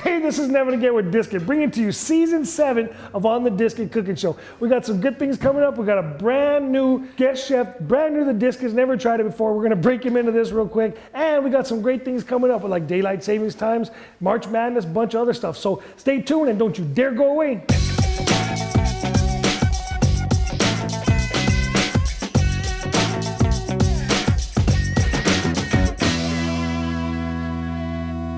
Hey, this is Never to Get with Disket, bringing to you season 7 of On the Disket Cooking Show. We got some good things coming up. We got a brand new guest chef, brand new to the Disket's, never tried it before. We're gonna break him into this real quick. And we got some great things coming up with like daylight savings times, March Madness, bunch of other stuff. So stay tuned and don't you dare go away.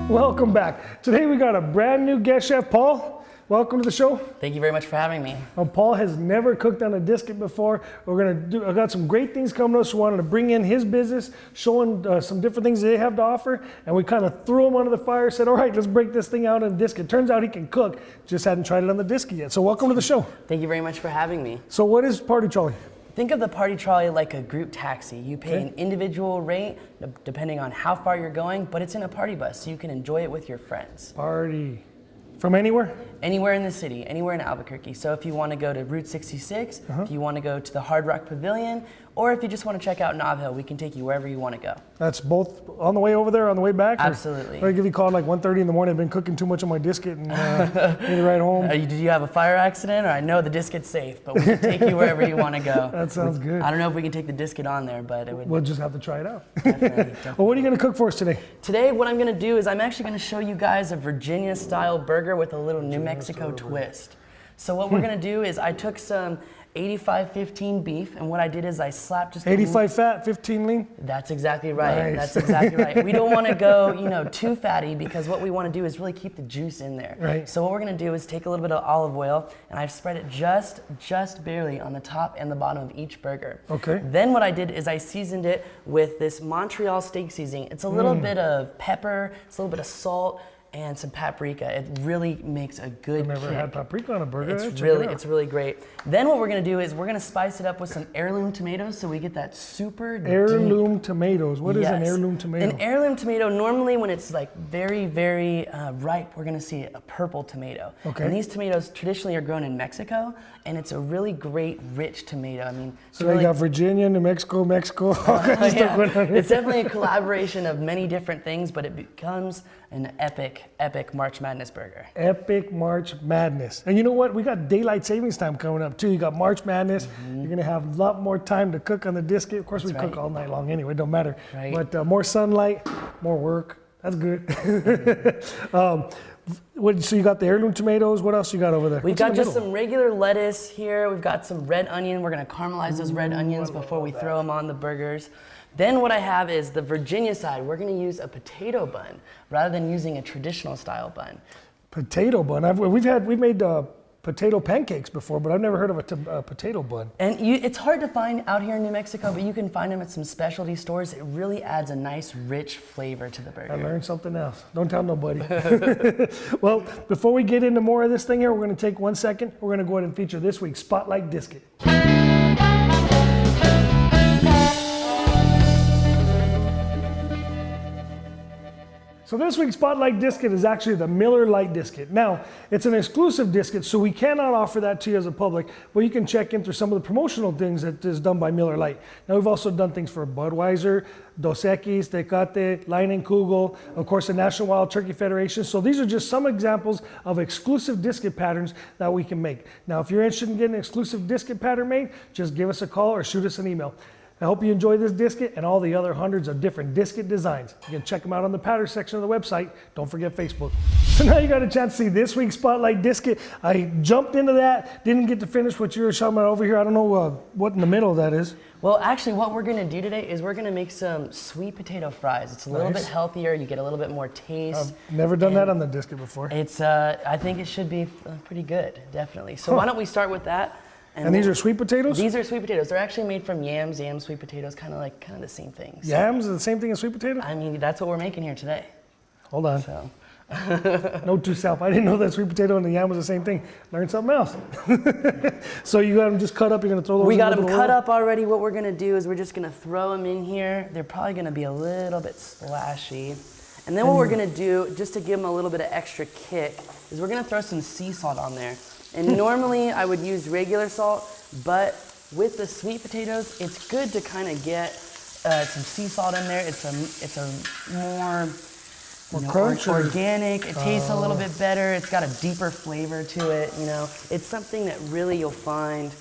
Welcome back. Today we got a brand new guest chef, Paul. Welcome to the show. Thank you very much for having me. Paul has never cooked on a Disket before. I got some great things coming to us. We wanted to bring in his business, showing some different things they have to offer, and we kind of threw him under the fire, said, all right, let's break this thing out on a Disket. Turns out he can cook, just hadn't tried it on the Disket yet. So welcome to the show. Thank you very much for having me. So what is Party Trolley? Think of the Party Trolley like a group taxi. You pay an individual rate depending on how far you're going, but it's in a party bus, so you can enjoy it with your friends. Party. From anywhere? Anywhere in the city, anywhere in Albuquerque. So if you want to go to Route 66, if you want to go to the Hard Rock Pavilion, or if you just want to check out Nob Hill, we can take you wherever you want to go. That's both on the way over there, on the way back? Absolutely. Or give you a call at like 1:30 in the morning. I've been cooking too much on my Disket and need to ride home. Did you have a fire accident? Or I know the Disket's safe, but we can take you wherever you want to go. That sounds good. I don't know if we can take the Disket on there, but it would. We'll just have to try it out. Definitely. Well, what are you going to cook for us today? Today, what I'm going to do is I'm actually going to show you guys a Virginia-style burger with a little New Mexico twist. So what we're going to do is I took some 85-15 beef, and what I did is I slapped just 85 fat, 15 lean? That's exactly right. Nice. That's exactly right. We don't want to go, too fatty, because what we want to do is really keep the juice in there. Right. So what we're going to do is take a little bit of olive oil, and I've spread it just barely on the top and the bottom of each burger. Okay. Then what I did is I seasoned it with this Montreal steak seasoning. It's a little bit of pepper, it's a little bit of salt, and some paprika. It really makes a good I've never had paprika on a burger. It's really great. Then what we're gonna do is we're gonna spice it up with some heirloom tomatoes, so we get that super heirloom tomatoes. What is an heirloom tomato? An heirloom tomato, normally when it's like very ripe, we're gonna see a purple tomato. Okay. And these tomatoes traditionally are grown in Mexico, and it's a really great, rich tomato. I mean, so they got Virginia, New Mexico, all kinds of stuff going on here. It's definitely a collaboration of many different things, but it becomes an epic March Madness burger. Epic March Madness. And you know what? We got daylight savings time coming up too. You got March Madness. You're gonna have a lot more time to cook on the Disket. Of course, we cook all night long anyway, don't matter. Right. But more sunlight, more work. That's good. So you got the heirloom tomatoes. What else you got over there? We've got just some regular lettuce here. We've got some red onion. We're gonna caramelize those red onions before we throw them on the burgers. Then what I have is the Virginia side. We're gonna use a potato bun rather than using a traditional style bun. Potato bun. We've made potato pancakes before, but I've never heard of a potato bun. And it's hard to find out here in New Mexico, but you can find them at some specialty stores. It really adds a nice, rich flavor to the burger. I learned something else. Don't tell nobody. Well, before we get into more of this thing here, we're going to take 1 second. We're going to go ahead and feature this week's Spotlight Disket. So this week's Spotlight Disket is actually the Miller Lite Disket. Now, it's an exclusive Disket, so we cannot offer that to you as a public, but you can check in through some of the promotional things that is done by Miller Lite. Now, we've also done things for Budweiser, Dos Equis, Tecate, Line & Kugel, of course, the National Wild Turkey Federation. So these are just some examples of exclusive Disket patterns that we can make. Now, if you're interested in getting an exclusive Disket pattern made, just give us a call or shoot us an email. I hope you enjoy this Disket and all the other hundreds of different Disket designs. You can check them out on the pattern section of the website. Don't forget Facebook. So now you got a chance to see this week's Spotlight Disket. I jumped into that, didn't get to finish what you were talking about over here. I don't know what in the middle that is. Well, actually, what we're gonna do today is we're gonna make some sweet potato fries. It's a little bit healthier. You get a little bit more taste. I've never done that on the Disket before. It's, I think it should be pretty good, definitely. So why don't we start with that? And these are sweet potatoes? These are sweet potatoes. They're actually made from yams, sweet potatoes, kind of the same thing. So, yams are the same thing as sweet potato? I mean, that's what we're making here today. Hold on. So. Note to self, I didn't know that sweet potato and the yam was the same thing. Learn something else. So you got them just cut up, you're gonna throw those in? We got them cut up already. What we're gonna do is we're just gonna throw them in here. They're probably gonna be a little bit splashy. And then what we're gonna do, just to give them a little bit of extra kick, is we're gonna throw some sea salt on there. And normally I would use regular salt, but with the sweet potatoes, it's good to kind of get some sea salt in there. It's a more More crunch or- organic. It tastes a little bit better. It's got a deeper flavor to it. You know, it's something that really you'll find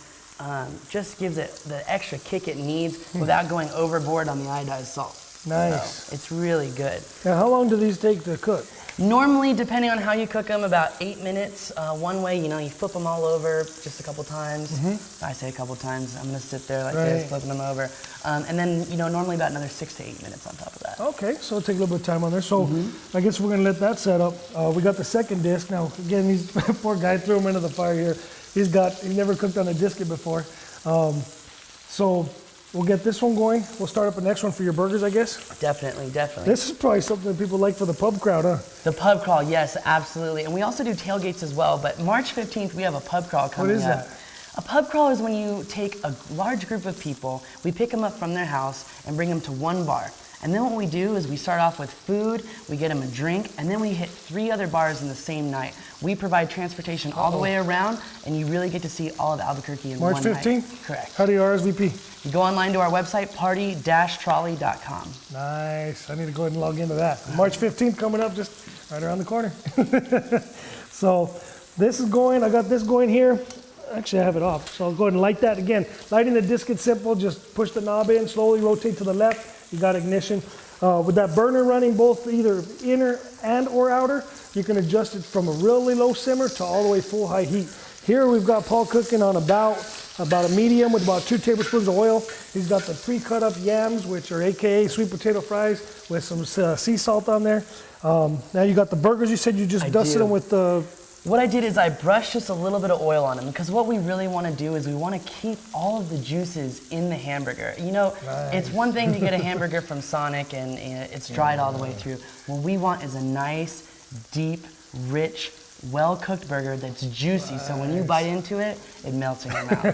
just gives it the extra kick it needs without going overboard on the iodized salt. Nice. So it's really good. Now, how long do these take to cook? Normally, depending on how you cook them, about 8 minutes. One way, you know, you flip them all over just a couple times. I say a couple times. I'm gonna sit there like this, flipping them over. And then, you know, normally about another 6 to 8 minutes on top of that. Okay, so it'll take a little bit of time on there. So I guess we're gonna let that set up. We got the second disc. Now, again, these poor guy threw him into the fire here. He's never cooked on a disket before. So we'll get this one going. We'll start up the next one for your burgers, I guess. Definitely, definitely. This is probably something that people like for the pub crowd, huh? The pub crawl, yes, absolutely. And we also do tailgates as well, but March 15th, we have a pub crawl coming up. What is that? A pub crawl is when you take a large group of people, we pick them up from their house and bring them to one bar. And then what we do is we start off with food, we get them a drink, and then we hit 3 other bars in the same night. We provide transportation all the way around, and you really get to see all of Albuquerque in March one night. 15th? Correct. How do you RSVP? You go online to our website, party-trolley.com. Nice. I need to go ahead and log into that. March 15th coming up, just right around the corner. So this is going, I got this going here. Actually, I have it off, so I'll go ahead and light that again. Lighting the disc is simple, just push the knob in, slowly rotate to the left. You got ignition. With that burner running both either inner and or outer, you can adjust it from a really low simmer to all the way full high heat. Here we've got Paul cooking on about a medium with about 2 tablespoons of oil. He's got the pre-cut up yams, which are AKA sweet potato fries with some sea salt on there. Now you got the burgers. You said you just dusted them with the... What I did is I brushed just a little bit of oil on them because what we really want to do is we want to keep all of the juices in the hamburger. You know, it's one thing to get a hamburger from Sonic and it's dried all the way through. What we want is a nice, deep, rich, well-cooked burger that's juicy. So when you bite into it, it melts in your mouth.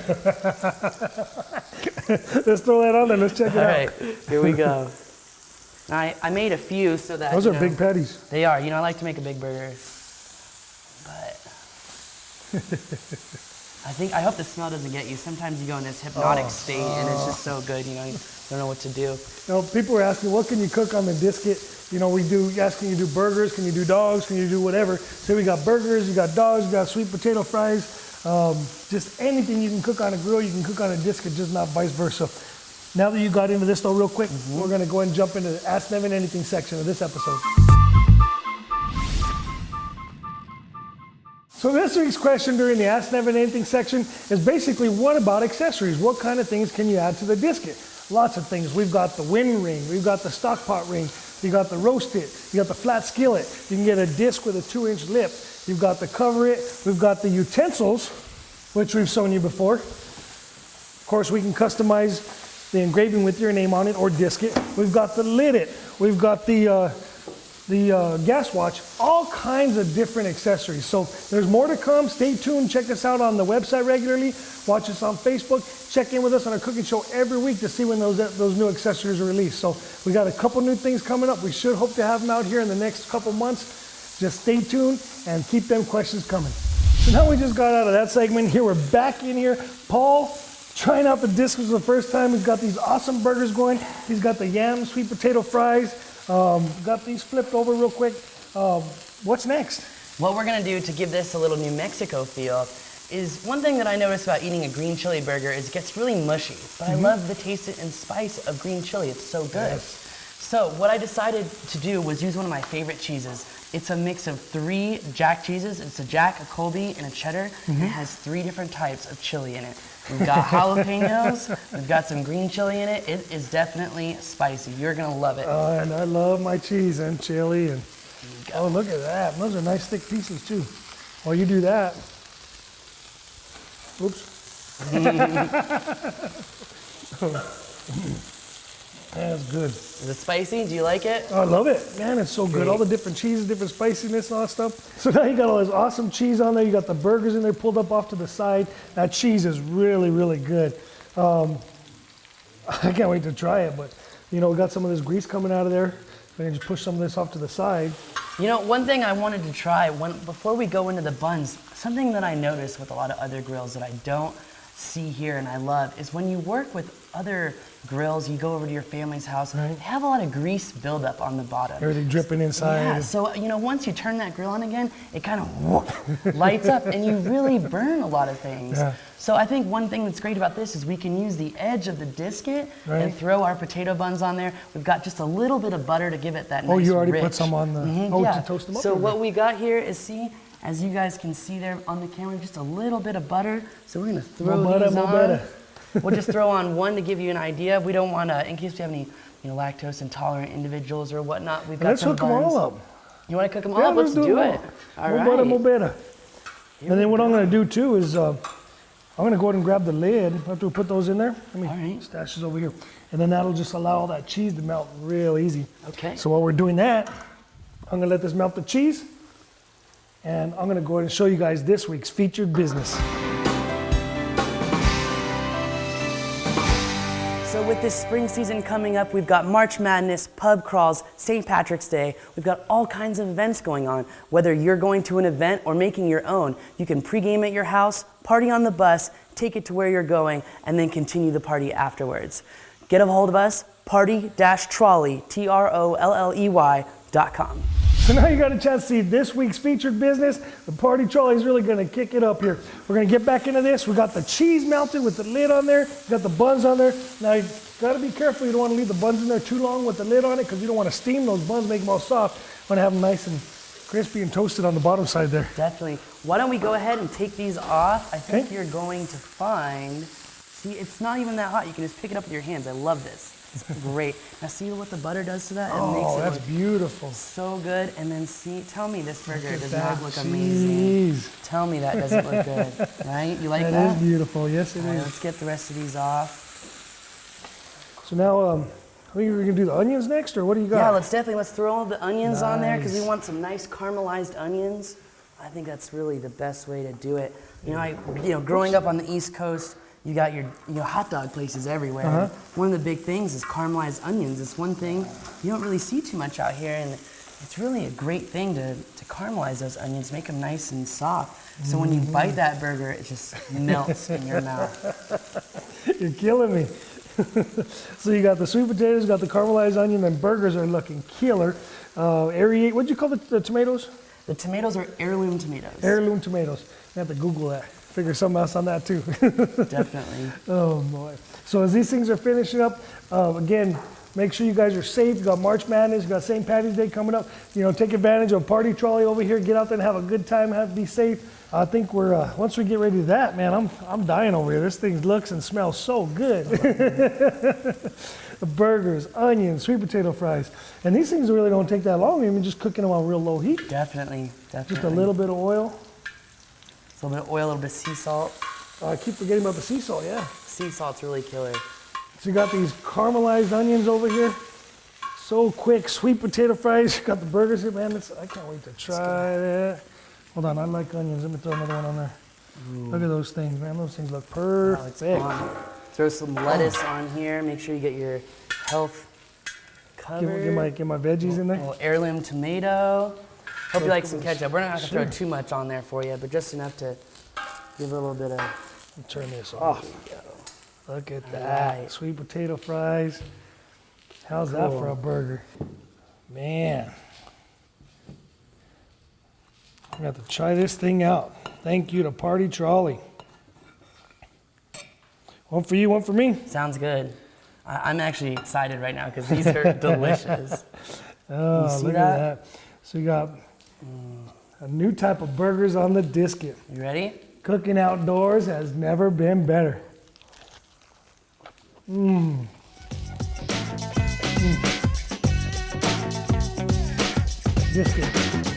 Let's throw that on there. Let's check it out. All right, here we go. I made a few so that Those are big patties. They are. You know, I like to make a big burger. But I hope the smell doesn't get you. Sometimes you go in this hypnotic state and it's just so good, you know, you don't know what to do. You know, people are asking, what can you cook on the disket? You know, asking you do burgers, can you do dogs, can you do whatever? So we got burgers, you got dogs, you got sweet potato fries, just anything you can cook on a grill, you can cook on a disket, just not vice versa. Now that you got into this though real quick, we're gonna go ahead and jump into the Ask Nevin Anything section of this episode. So this week's question during the Ask Nevin Anything section is basically one about accessories. What kind of things can you add to the disket? Lots of things. We've got the wind ring, we've got the stock pot ring, you got the roast it, you got the flat skillet, you can get a disc with a 2-inch lip, you've got the cover it, we've got the utensils, which we've shown you before. Of course, we can customize the engraving with your name on it or disket. We've got the lid it, we've got the gas watch, all kinds of different accessories. So there's more to come. Stay tuned. Check us out on the website regularly. Watch us on Facebook. Check in with us on our cooking show every week to see when those new accessories are released. So we got a couple new things coming up. We should hope to have them out here in the next couple months. Just stay tuned and keep them questions coming. So now we just got out of that segment. Here we're back in here. Paul trying out the discs for the first time. He's got these awesome burgers going. He's got the yam, sweet potato fries. Got these flipped over real quick. What's next? What we're gonna do to give this a little New Mexico feel is one thing that I noticed about eating a green chili burger is it gets really mushy, but I love the taste and spice of green chili. It's so good. Yes. So what I decided to do was use one of my favorite cheeses. It's a mix of 3 Jack cheeses. It's a Jack, a Colby, and a cheddar, and it has 3 different types of chili in it. We've got jalapenos, we've got some green chili in it. It is definitely spicy. You're gonna love it. And I love my cheese and chili. And oh, look at that. Those are nice thick pieces too. While you do that. Oops. That's good. Is it spicy? Do you like it? I love it. Man, it's so good. Great. All the different cheeses, different spiciness and all that stuff. So now you got all this awesome cheese on there. You got the burgers in there pulled up off to the side. That cheese is really, really good. I can't wait to try it, but you know, we got some of this grease coming out of there. We can just push some of this off to the side. You know, one thing I wanted to try before we go into the buns, something that I noticed with a lot of other grills that I don't see here and I love is when you work with other grills, you go over to your family's house, Right. they have a lot of grease buildup on the bottom. Everything dripping inside. Yeah, so once you turn that grill on again, it kind of lights up and you really burn a lot of things. Yeah. So I think one thing that's great about this is we can use the edge of the disket Right. and throw our potato buns on there. We've got just a little bit of butter to give it that nice Oh, you already rich. put some on the, Yeah. to toast them up? So or what we got here is, see, as you guys can see there on the camera, just a little bit of butter. So we're gonna throw More butter, these more on. butter. We'll just throw on one to give you an idea. We don't want to, in case we have any lactose intolerant individuals or whatnot, we've got Let's some hook them buns. all up. You want to cook them Yeah, all up? Let's do them it. All more right. butter, more better. Here And then we what I'm go. gonna do too is, I'm gonna go ahead and grab the lid after we put those in there. Let me All right. stash this over here. And then that'll just allow all that cheese to melt real easy. Okay. So while we're doing that, I'm gonna let this melt the cheese. And I'm gonna go ahead and show you guys this week's featured business. So with this spring season coming up, we've got March Madness, pub crawls, St. Patrick's Day. We've got all kinds of events going on. Whether you're going to an event or making your own, you can pregame at your house, party on the bus, take it to where you're going, and then continue the party afterwards. Get a hold of us, party-trolley, TROLLEY.com. So now you got a chance to see this week's featured business. The party trolley is really gonna kick it up here. We're gonna get back into this. We got the cheese melted with the lid on there. We got the buns on there. Now you gotta be careful. You don't wanna leave the buns in there too long with the lid on it because you don't wanna steam those buns, make them all soft. You wanna have them nice and crispy and toasted on the bottom side there. Definitely. Why don't we go ahead and take these off? I think Okay. you're going to find, see, it's not even that hot. You can just pick it up with your hands. I love this. It's great. Now see what the butter does to that? It makes Oh, it that's look beautiful. so good. And then see, tell me this burger Look at does that not look amazing. cheese. Tell me that doesn't look good, right? You like That that? is beautiful. Yes, it All right, is. let's get the rest of these off. So now, I think we're gonna do the onions next, or what do you got? Yeah, let's throw all the onions on there because we Nice. want some nice caramelized onions. I think that's really the best way to do it. Growing up on the East Coast, you got your hot dog places everywhere. Uh-huh. One of the big things is caramelized onions. It's one thing you don't really see too much out here, and it's really a great thing to caramelize those onions, make them nice and soft. So when you bite that burger, it just melts in your mouth. You're killing me. So you got the sweet potatoes, you got the caramelized onion, and burgers are looking killer. Aerate, what'd you call the tomatoes? The tomatoes are heirloom tomatoes. Heirloom tomatoes. You have to Google that. Figure something else on that too. Definitely. Oh boy. So as these things are finishing up, again, make sure you guys are safe. You got March Madness, you got St. Patty's Day coming up. Take advantage of Party Trolley over here. Get out there and have a good time. Be safe. I think we're once we get ready to that, man, I'm dying over here. This thing looks and smells so good. The burgers, onions, sweet potato fries, and these things really don't take that long. Even just cooking them on real low heat. Definitely. Just a little bit of oil. A little bit of oil, a little bit of sea salt. I keep forgetting about the sea salt. Yeah. Sea salt's really killer. So you got these caramelized onions over here. So quick, sweet potato fries. You got the burgers here, man. I can't wait to try that. Hold on, I like onions. Let me throw another one on there. Look at those things, man. Those things look Wow, it's perfect. on. Throw some lettuce on here. Make sure you get your health covered. Get my veggies in A there. little heirloom tomato. Hope you like some cool. ketchup. We're not gonna throw Sure. too much on there for you, but just enough to give it a little bit of. Let me turn this off. Look at that. right. Sweet potato fries. How's that Cool. for a burger? Man. I got to try this thing out. Thank you to Party Trolley. One for you, one for me. Sounds good. I'm actually excited right now because these are delicious. Oh, You see look that? at that. So you got a new type of burgers on the disket. You ready? Cooking outdoors has never been better. Disket.